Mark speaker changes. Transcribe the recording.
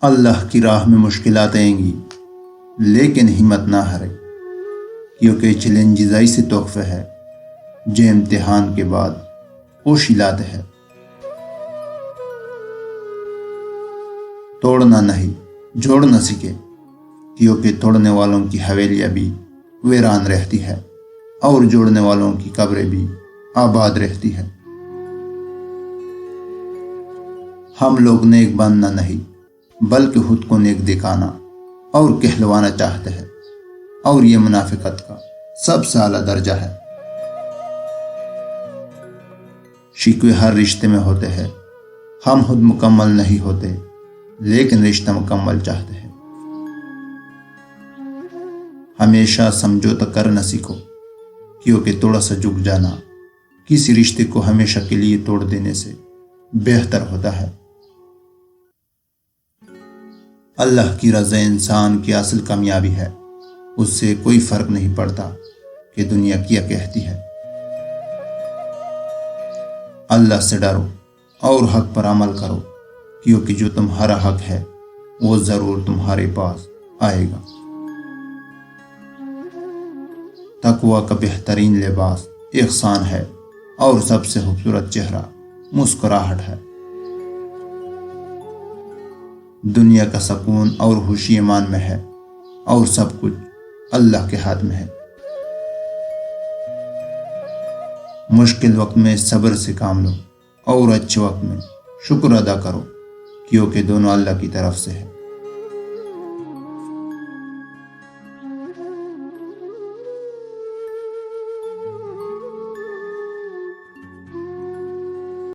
Speaker 1: اللہ کی راہ میں مشکلات آئیں گی، لیکن ہمت نہ ہارے، کیونکہ چیلنجز ایسے تحفے ہے جو امتحان کے بعد خوشی لاتے ہے۔ توڑنا نہیں، جوڑنا سیکھے، کیونکہ توڑنے والوں کی حویلیاں بھی ویران رہتی ہے اور جوڑنے والوں کی قبریں بھی آباد رہتی ہے۔ ہم لوگ نیک بننا نہیں بلکہ خود کو نیک دکھانا اور کہلوانا چاہتے ہیں، اور یہ منافقت کا سب سے اعلیٰ درجہ ہے۔ شکوے ہر رشتے میں ہوتے ہیں، ہم خود مکمل نہیں ہوتے لیکن رشتہ مکمل چاہتے ہیں۔ ہمیشہ سمجھوتا کرنا سیکھو، کیونکہ تھوڑا سا جھک جانا کسی رشتے کو ہمیشہ کے لیے توڑ دینے سے بہتر ہوتا ہے۔ اللہ کی رضا انسان کی اصل کامیابی ہے، اس سے کوئی فرق نہیں پڑتا کہ دنیا کیا کہتی ہے۔ اللہ سے ڈرو اور حق پر عمل کرو، کیونکہ جو تمہارا حق ہے وہ ضرور تمہارے پاس آئے گا۔ تقوی کا بہترین لباس احسان ہے اور سب سے خوبصورت چہرہ مسکراہٹ ہے۔ دنیا کا سکون اور خوشی ایمان میں ہے، اور سب کچھ اللہ کے ہاتھ میں ہے۔ مشکل وقت میں صبر سے کام لو اور اچھے وقت میں شکر ادا کرو، کیونکہ دونوں اللہ کی طرف سے ہے۔